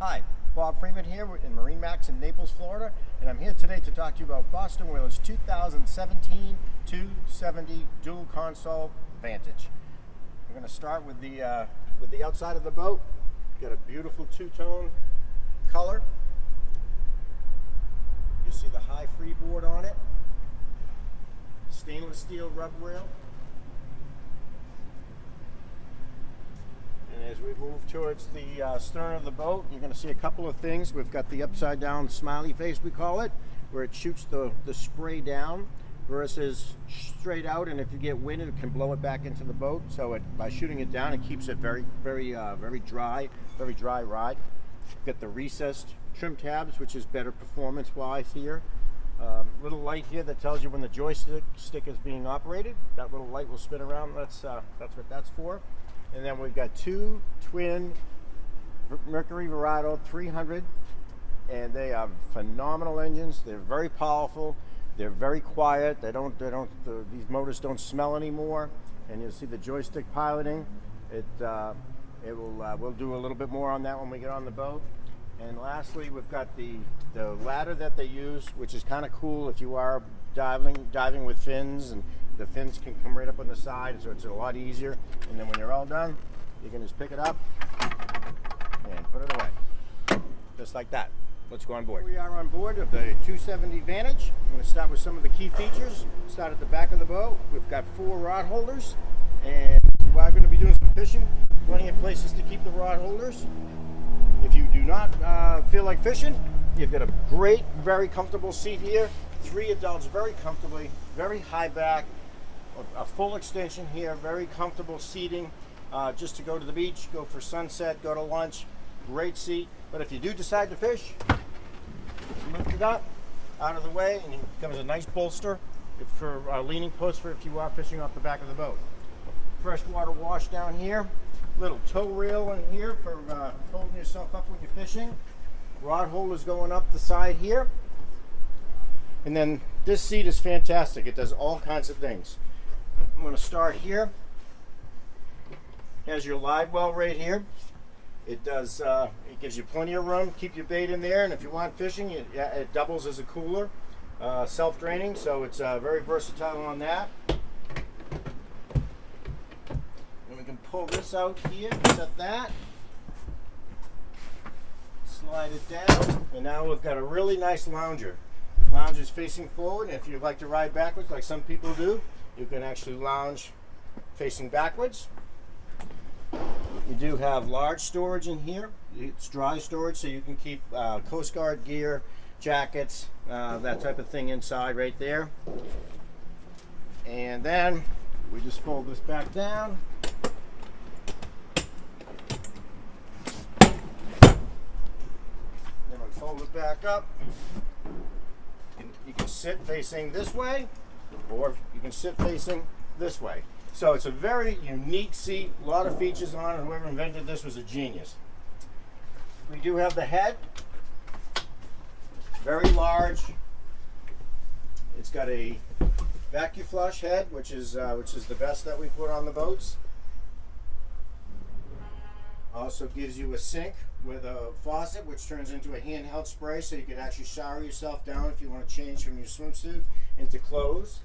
Hi, Bob Freeman here in MarineMax in Naples, Florida, and I'm here today to talk to you about Boston Whaler's 2017 270 dual console Vantage. We're going to start with the outside of the boat. Got a beautiful two-tone color. You see the high freeboard on it, stainless steel rub rail. And as we move towards the stern of the boat, you're going to see a couple of things. We've got the upside down smiley face, we call it, where it shoots the spray down versus straight out, and if you get wind, it can blow it back into the boat. So by shooting it down, it keeps it very dry ride. Got the recessed trim tabs, which is better performance wise here. Little light here that tells you when the joystick is being operated. That little light will spin around. That's what that's for. And then we've got two twin Mercury Verado 300, and they are phenomenal engines. They're very powerful. They're very quiet. These motors don't smell anymore. And you'll see the joystick piloting. We'll do a little bit more on that when we get on the boat. And lastly, we've got the ladder that they use, which is kind of cool if you are diving with fins, and the fins can come right up on the side, so it's a lot easier. And then when you're all done, you can just pick it up and put it away, just like that. Let's go on board. Here we are on board of the 270 Vantage. I'm going to start with some of the key features. Start at the back of the boat. We've got 4 rod holders, and you are going to be doing some fishing. Plenty of places to keep the rod holders. If you do not feel like fishing, you've got a great, very comfortable seat here. 3 adults very comfortably, very high back, a full extension here, very comfortable seating just to go to the beach, go for sunset, go to lunch. Great seat. But if you do decide to fish, just lift it up out of the way, and it becomes a nice bolster for a leaning post for if you are fishing off the back of the boat. Freshwater wash down here. Little tow rail in here for holding yourself up when you're fishing. Rod holders going up the side here. And then this seat is fantastic. It does all kinds of things. I'm going to start here. Has your live well right here. It gives you plenty of room. Keep your bait in there, and if you want fishing, it doubles as a cooler. Self-draining, so it's very versatile on that. We can pull this out here, set that, slide it down, and now we've got a really nice lounger. Lounge is facing forward, and if you like to ride backwards like some people do, you can actually lounge facing backwards. You do have large storage in here. It's dry storage, so you can keep Coast Guard gear, jackets, that type of thing inside right there. And then we just fold this back down. Fold it back up. You can sit facing this way, or you can sit facing this way. So it's a very unique seat, a lot of features on it. Whoever invented this was a genius. We do have the head, very large. It's got a vacuum flush head, which is the best that we put on the boats. Also gives you a sink with a faucet, which turns into a handheld spray, so you can actually shower yourself down if you want to change from your swimsuit into clothes.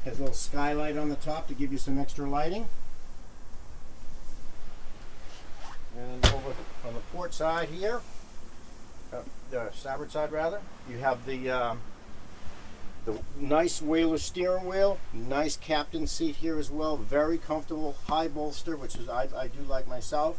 Has a little skylight on the top to give you some extra lighting. And over on the port side here, the starboard side rather, you have the nice Whaler steering wheel, nice captain seat here as well, very comfortable, high bolster, which is I do like myself.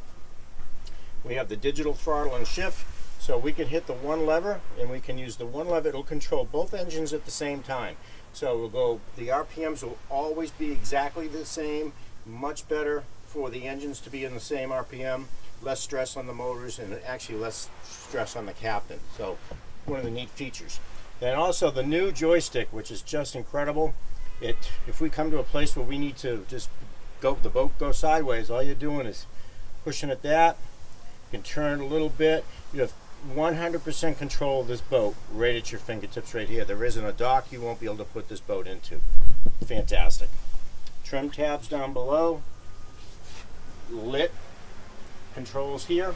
We have the digital throttle and shift, so we can hit the one lever, and we can use the one lever. It'll control both engines at the same time. So the RPMs will always be exactly the same, much better for the engines to be in the same RPM, less stress on the motors, and actually less stress on the captain. So one of the neat features. Then also the new joystick, which is just incredible. If we come to a place where we need to just the boat go sideways, all you're doing is pushing at that. You can turn it a little bit. You have 100% control of this boat right at your fingertips right here. There isn't a dock you won't be able to put this boat into. Fantastic. Trim tabs down below. Lit controls here.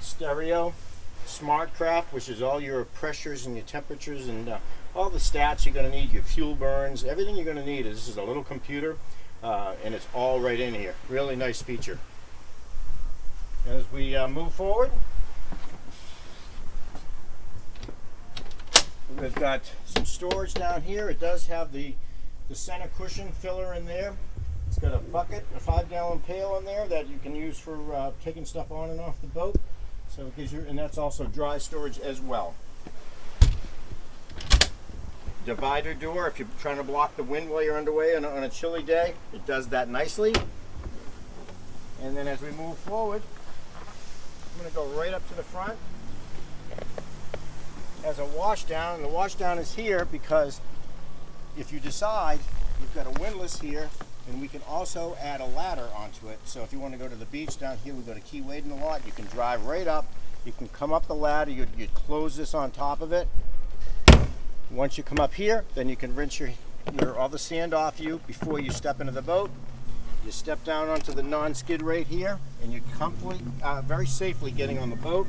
stereo, smart craft, which is all your pressures and your temperatures and all the stats you're going to need, your fuel burns, everything you're going to need. This is a little computer, and it's all right in here. Really nice feature. As we move forward, we've got some storage down here. It does have the center cushion filler in there. It's got a bucket, a 5-gallon pail in there that you can use for taking stuff on and off the boat. So it gives you, and that's also dry storage as well. Divider door, if you're trying to block the wind while you're underway on a chilly day, it does that nicely. And then as we move forward, I'm going to go right up to the front. As a washdown, and the washdown is here because if you decide, you've got a windlass here, and we can also add a ladder onto it. So if you want to go to the beach down here, we go to Key Wade in the lot, you can drive right up, you can come up the ladder, you'd close this on top of it. Once you come up here, then you can rinse all the sand off you before you step into the boat. You step down onto the non-skid right here, and you're very safely getting on the boat.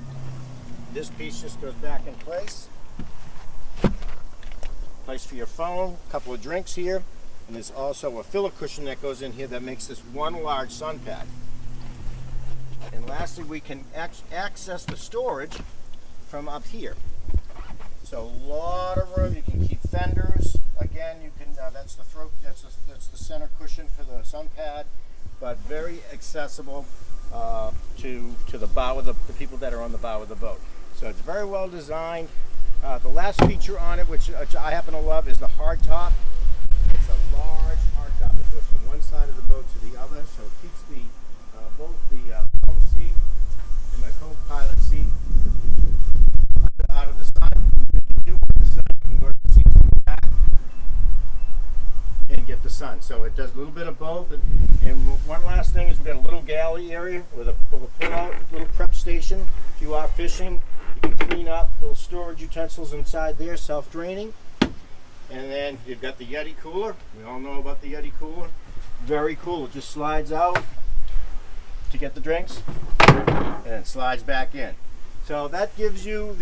This piece just goes back in place. Place for your phone, a couple of drinks here, and there's also a filler cushion that goes in here that makes this one large sun pad. And lastly, we can access the storage from up here. So a lot of room. You can keep fenders. Again, you can. That's the throat. That's the center cushion for the sun pad, but very accessible to the bow of the people that are on the bow of the boat. So it's very well designed. The last feature on it, which I happen to love, is the hard top. It's a large hard top that goes from one side of the boat to the other, so it keeps both the helm seat and the co-pilot seat out of the sun. If you do want the sun, you can go to the seat in the back and get the sun. So it does a little bit of both. And one last thing is we've got a little galley area with a pull-out little prep station. If you are fishing, you can clean up little storage utensils inside there, self-draining. And then you've got the Yeti cooler. We all know about the Yeti cooler. Very cool. It just slides out to get the drinks, and it slides back in. So that gives you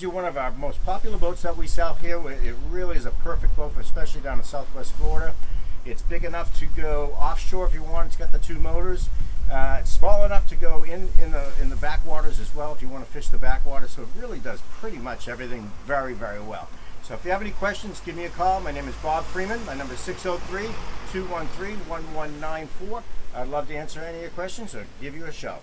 one of our most popular boats that we sell here. It really is a perfect boat, especially down in Southwest Florida. It's big enough to go offshore if you want. It's got the 2 motors. It's small enough to go in the backwaters as well if you want to fish the backwater. So it really does pretty much everything very, very well. So if you have any questions, give me a call. My name is Bob Freeman. My number is 603-213-1194. I'd love to answer any of your questions or give you a shout.